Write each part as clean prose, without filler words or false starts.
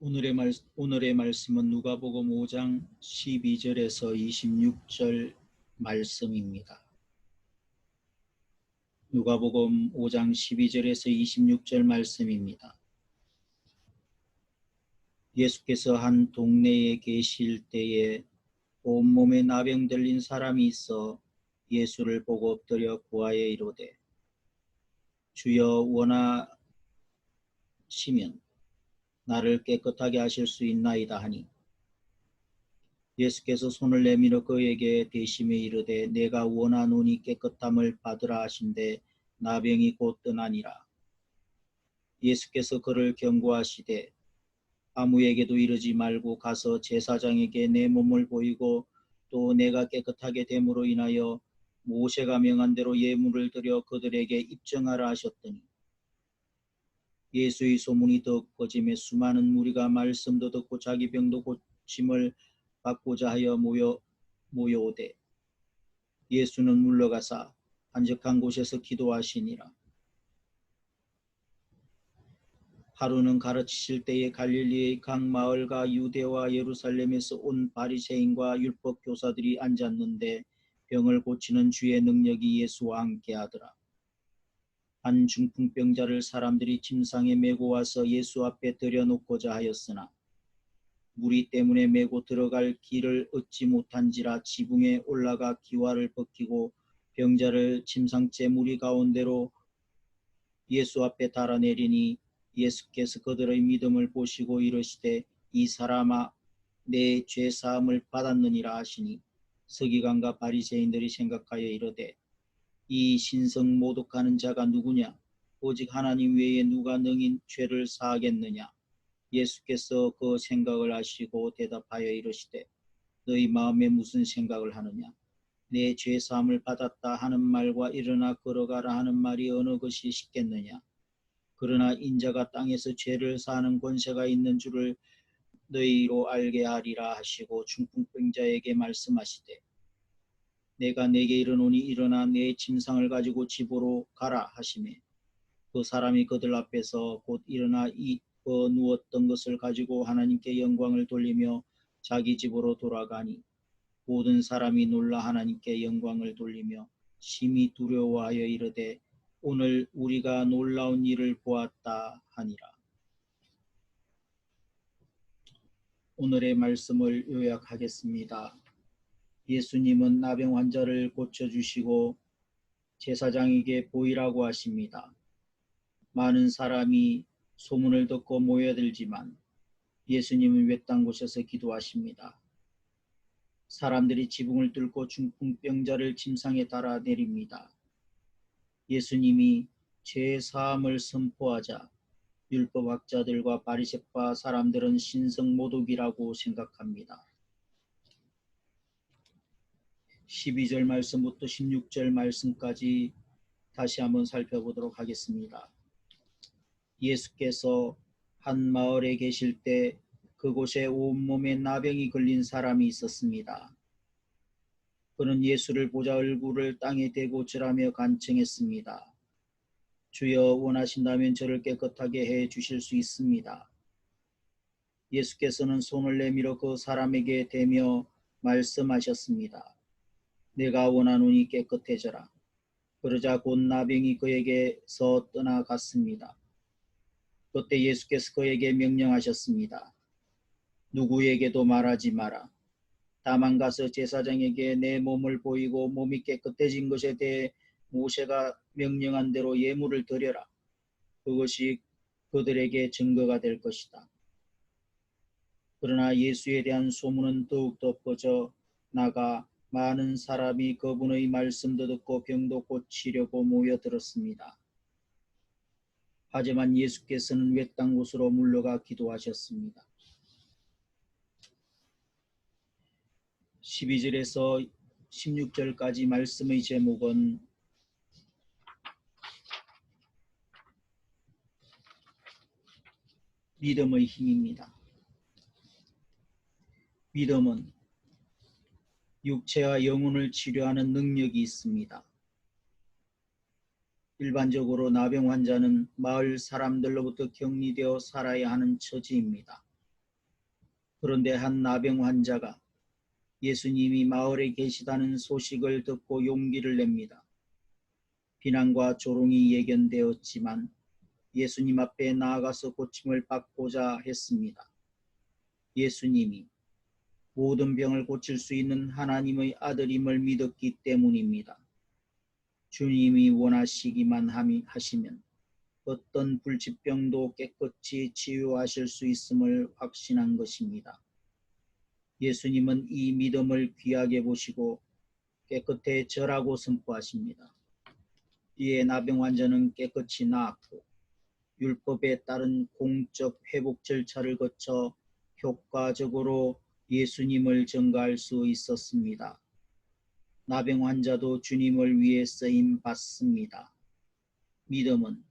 오늘의 말씀은 누가복음 5장 12절에서 26절 말씀입니다. 누가복음 5장 12절에서 26절 말씀입니다. 예수께서 한 동네에 계실 때에 온몸에 나병 들린 사람이 있어 예수를 보고 엎드려 구하여 이르되 주여 원하시면 나를 깨끗하게 하실 수 있나이다 하니 예수께서 손을 내밀어 그에게 대심에 이르되 내가 원하노니 깨끗함을 받으라 하신대 나병이 곧 떠나니라. 예수께서 그를 경고하시되 아무에게도 이르지 말고 가서 제사장에게 내 몸을 보이고 또 내가 깨끗하게 됨으로 인하여 모세가 명한 대로 예물을 드려 그들에게 입증하라 하셨더니 예수의 소문이 더 퍼짐에 수많은 무리가 말씀도 듣고 자기 병도 고침을 받고자 하여 모여오되 예수는 물러가사 한적한 곳에서 기도하시니라. 하루는 가르치실 때에 갈릴리의 각 마을과 유대와 예루살렘에서 온 바리새인과 율법 교사들이 앉았는데 병을 고치는 주의 능력이 예수와 함께 하더라. 한 중풍병자를 사람들이 침상에 메고 와서 예수 앞에 들여놓고자 하였으나 무리 때문에 메고 들어갈 길을 얻지 못한지라 지붕에 올라가 기와를 벗기고 병자를 침상째 무리 가운데로 예수 앞에 달아내리니 예수께서 그들의 믿음을 보시고 이르시되 이 사람아 내 죄 사함을 받았느니라 하시니 서기관과 바리새인들이 생각하여 이르되 이 신성 모독하는 자가 누구냐? 오직 하나님 외에 누가 능히 죄를 사하겠느냐? 예수께서 그 생각을 아시고 대답하여 이르시되 너희 마음에 무슨 생각을 하느냐? 내 죄 사함을 받았다 하는 말과 일어나 걸어가라 하는 말이 어느 것이 쉽겠느냐? 그러나 인자가 땅에서 죄를 사하는 권세가 있는 줄을 너희로 알게 하리라 하시고 중풍병자에게 말씀하시되 내가 네게 이르노니 일어나 내 침상을 가지고 집으로 가라 하시매 그 사람이 그들 앞에서 곧 일어나 누웠던 것을 가지고 하나님께 영광을 돌리며 자기 집으로 돌아가니 모든 사람이 놀라 하나님께 영광을 돌리며 심히 두려워하여 이르되 오늘 우리가 놀라운 일을 보았다 하니라. 오늘의 말씀을 요약하겠습니다. 예수님은 나병 환자를 고쳐주시고 제사장에게 보이라고 하십니다. 많은 사람이 소문을 듣고 모여들지만 예수님은 외딴 곳에서 기도하십니다. 사람들이 지붕을 뚫고 중풍병자를 침상에 달아 내립니다. 예수님이 죄 사함을 선포하자 율법학자들과 바리새파 사람들은 신성 모독이라고 생각합니다. 12절 말씀부터 16절 말씀까지 다시 한번 살펴보도록 하겠습니다. 예수께서 한 마을에 계실 때 그곳에 온몸에 나병이 걸린 사람이 있었습니다. 그는 예수를 보자 얼굴을 땅에 대고 절하며 간청했습니다. 주여 원하신다면 저를 깨끗하게 해 주실 수 있습니다. 예수께서는 손을 내밀어 그 사람에게 대며 말씀하셨습니다. 내가 원하노니 깨끗해져라. 그러자 곧 나병이 그에게서 떠나갔습니다. 그때 예수께서 그에게 명령하셨습니다. 누구에게도 말하지 마라. 다만 가서 제사장에게 내 몸을 보이고 몸이 깨끗해진 것에 대해 모세가 명령한 대로 예물을 드려라. 그것이 그들에게 증거가 될 것이다. 그러나 예수에 대한 소문은 더욱더 퍼져 나가 많은 사람이 그분의 말씀도 듣고 병도 고치려고 모여들었습니다. 하지만 예수께서는 외딴 곳으로 물러가 기도하셨습니다. 12절에서 16절까지 말씀의 제목은 믿음의 힘입니다. 믿음은 육체와 영혼을 치료하는 능력이 있습니다. 일반적으로 나병 환자는 마을 사람들로부터 격리되어 살아야 하는 처지입니다. 그런데 한 나병 환자가 예수님이 마을에 계시다는 소식을 듣고 용기를 냅니다. 비난과 조롱이 예견되었지만 예수님 앞에 나아가서 고침을 받고자 했습니다. 예수님이 모든 병을 고칠 수 있는 하나님의 아들임을 믿었기 때문입니다. 주님이 원하시기만 하시면 어떤 불치병도 깨끗이 치유하실 수 있음을 확신한 것입니다. 예수님은 이 믿음을 귀하게 보시고 깨끗해져라고 선포하십니다. 이에 나병 환자는 깨끗이 나았고 율법에 따른 공적 회복 절차를 거쳐 효과적으로 예수님을 전가할 수 있었습니다. 나병 환자도 주님을 위해 쓰임 받습니다. 믿음은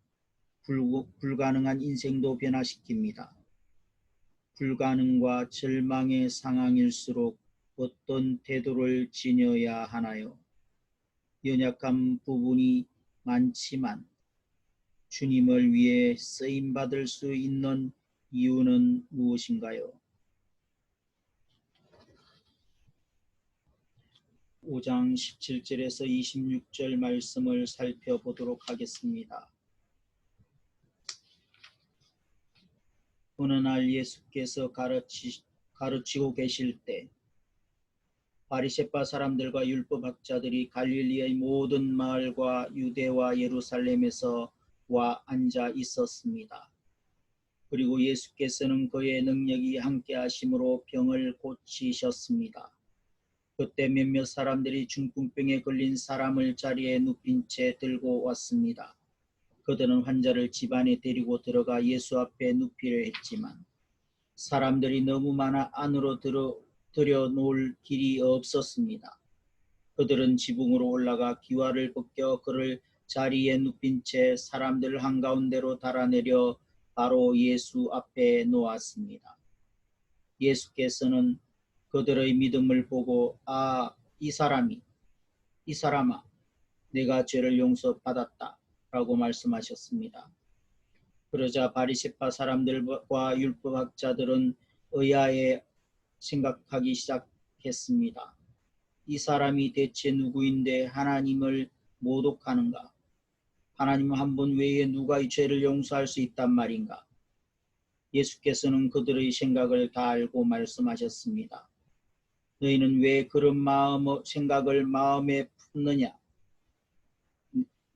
불가능한 인생도 변화시킵니다. 불가능과 절망의 상황일수록 어떤 태도를 지녀야 하나요? 연약한 부분이 많지만 주님을 위해 쓰임받을 수 있는 이유는 무엇인가요? 5장 17절에서 26절 말씀을 살펴보도록 하겠습니다. 어느 날 예수께서 가르치고 계실 때 바리새파 사람들과 율법학자들이 갈릴리의 모든 마을과 유대와 예루살렘에서 와 앉아 있었습니다. 그리고 예수께서는 그의 능력이 함께 하심으로 병을 고치셨습니다. 그때 몇몇 사람들이 중풍병에 걸린 사람을 자리에 눕힌 채 들고 왔습니다. 그들은 환자를 집안에 데리고 들어가 예수 앞에 눕히려 했지만 사람들이 너무 많아 안으로 들여놓을 길이 없었습니다. 그들은 지붕으로 올라가 기와를 벗겨 그를 자리에 눕힌 채 사람들 한가운데로 달아내려 바로 예수 앞에 놓았습니다. 예수께서는 그들의 믿음을 보고 이 사람아 내가 죄를 용서받았다 라고 말씀하셨습니다. 그러자 바리새파 사람들과 율법학자들은 의아해 생각하기 시작했습니다. 이 사람이 대체 누구인데 하나님을 모독하는가? 하나님 한 분 외에 누가 이 죄를 용서할 수 있단 말인가? 예수께서는 그들의 생각을 다 알고 말씀하셨습니다. 너희는 왜 그런 생각을 마음에 품느냐?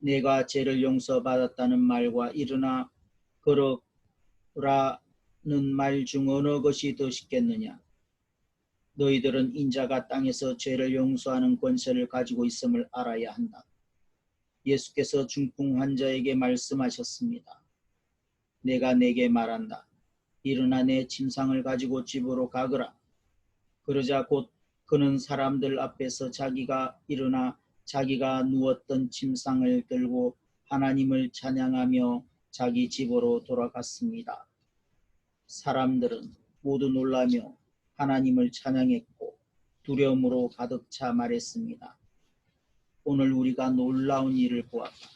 내가 죄를 용서받았다는 말과 일어나 걸어라는 말 중 어느 것이 더 쉽겠느냐? 너희들은 인자가 땅에서 죄를 용서하는 권세를 가지고 있음을 알아야 한다. 예수께서 중풍 환자에게 말씀하셨습니다. 내가 내게 말한다. 일어나 내 침상을 가지고 집으로 가거라. 그러자 곧 그는 사람들 앞에서 자기가 일어나 자기가 누웠던 침상을 들고 하나님을 찬양하며 자기 집으로 돌아갔습니다. 사람들은 모두 놀라며 하나님을 찬양했고 두려움으로 가득 차 말했습니다. 오늘 우리가 놀라운 일을 보았다.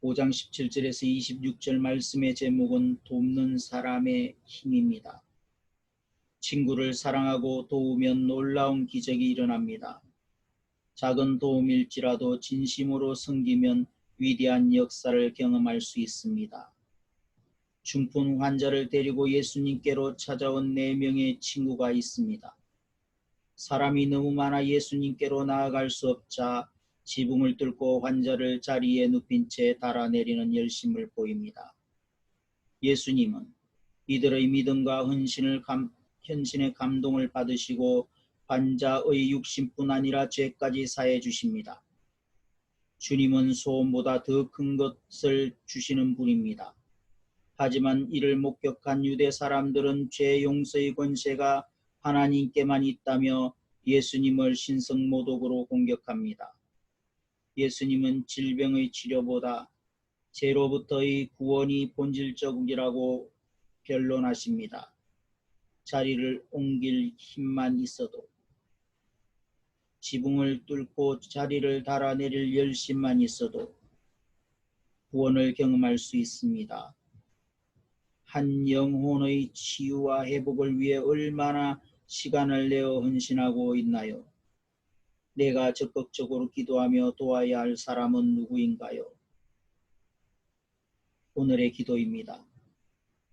5장 17절에서 26절 말씀의 제목은 돕는 사람의 힘입니다. 친구를 사랑하고 도우면 놀라운 기적이 일어납니다. 작은 도움일지라도 진심으로 섬기면 위대한 역사를 경험할 수 있습니다. 중풍 환자를 데리고 예수님께로 찾아온 4명의 친구가 있습니다. 사람이 너무 많아 예수님께로 나아갈 수 없자 지붕을 뚫고 환자를 자리에 눕힌 채 달아내리는 열심을 보입니다. 예수님은 이들의 믿음과 헌신의 감동을 받으시고 환자의 육신뿐 아니라 죄까지 사해 주십니다. 주님은 소원보다 더 큰 것을 주시는 분입니다. 하지만 이를 목격한 유대 사람들은 죄 용서의 권세가 하나님께만 있다며 예수님을 신성모독으로 공격합니다. 예수님은 질병의 치료보다 죄로부터의 구원이 본질적이라고 변론하십니다. 자리를 옮길 힘만 있어도, 지붕을 뚫고 자리를 달아내릴 열심만 있어도 구원을 경험할 수 있습니다. 한 영혼의 치유와 회복을 위해 얼마나 시간을 내어 헌신하고 있나요? 내가 적극적으로 기도하며 도와야 할 사람은 누구인가요? 오늘의 기도입니다.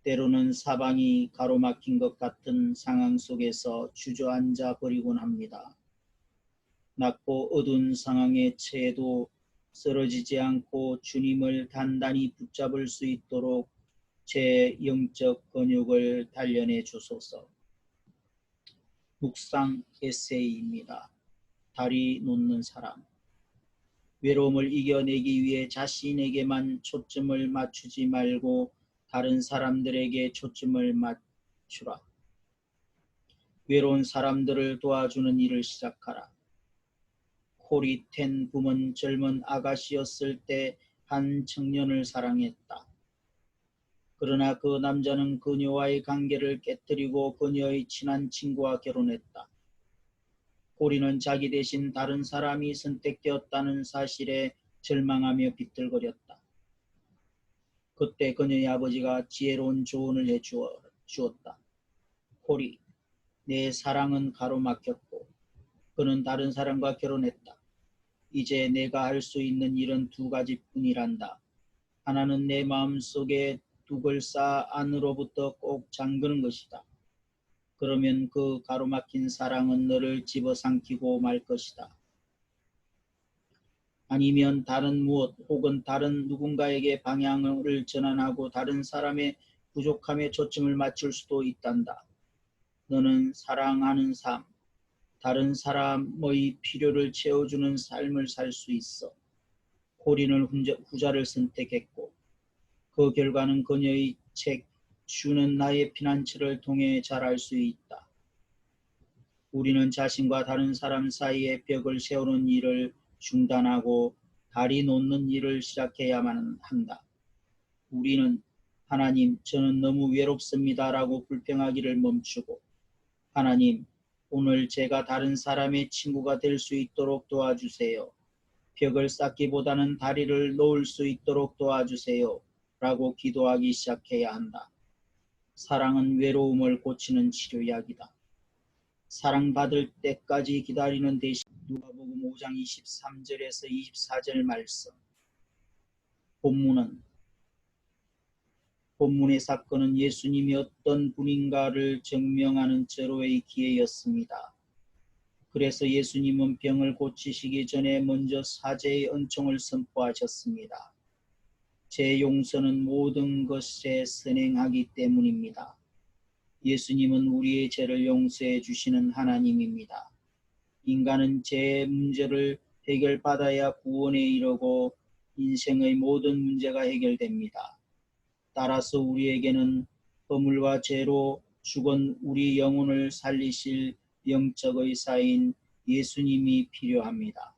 때로는 사방이 가로막힌 것 같은 상황 속에서 주저앉아 버리곤 합니다. 낮고 어두운 상황에 처해도 쓰러지지 않고 주님을 단단히 붙잡을 수 있도록 제 영적 근육을 단련해 주소서. 묵상 에세이입니다. 다리 놓는 사람. 외로움을 이겨내기 위해 자신에게만 초점을 맞추지 말고 다른 사람들에게 초점을 맞추라. 외로운 사람들을 도와주는 일을 시작하라. 코리 텐 붐은 젊은 아가씨였을 때 한 청년을 사랑했다. 그러나 그 남자는 그녀와의 관계를 깨뜨리고 그녀의 친한 친구와 결혼했다. 코리는 자기 대신 다른 사람이 선택되었다는 사실에 절망하며 비틀거렸다. 그때 그녀의 아버지가 지혜로운 조언을 해 주었다. 코리, 내 사랑은 가로막혔고 그는 다른 사람과 결혼했다. 이제 내가 할 수 있는 일은 두 가지뿐이란다. 하나는 내 마음속에 둑을 쌓아 안으로부터 꼭 잠그는 것이다. 그러면 그 가로막힌 사랑은 너를 집어삼키고 말 것이다. 아니면 다른 무엇 혹은 다른 누군가에게 방향을 전환하고 다른 사람의 부족함에 초점을 맞출 수도 있단다. 너는 사랑하는 삶, 다른 사람의 필요를 채워주는 삶을 살 수 있어. 코리는 후자를 선택했고 그 결과는 그녀의 책 주는 나의 피난처를 통해 잘 알 수 있다. 우리는 자신과 다른 사람 사이에 벽을 세우는 일을 중단하고 다리 놓는 일을 시작해야만 한다. 우리는 하나님, 저는 너무 외롭습니다 라고 불평하기를 멈추고 하나님, 오늘 제가 다른 사람의 친구가 될 수 있도록 도와주세요. 벽을 쌓기보다는 다리를 놓을 수 있도록 도와주세요. 라고 기도하기 시작해야 한다. 사랑은 외로움을 고치는 치료약이다. 사랑받을 때까지 기다리는 대신 누가복음 5장 23절에서 24절 말씀. 본문의 사건은 예수님이 어떤 분인가를 증명하는 절호의 기회였습니다. 그래서 예수님은 병을 고치시기 전에 먼저 사죄의 은총을 선포하셨습니다. 제 용서는 모든 것에 선행하기 때문입니다. 예수님은 우리의 죄를 용서해 주시는 하나님입니다. 인간은 죄의 문제를 해결받아야 구원에 이르고 인생의 모든 문제가 해결됩니다. 따라서 우리에게는 허물과 죄로 죽은 우리 영혼을 살리실 영적 의사인 예수님이 필요합니다.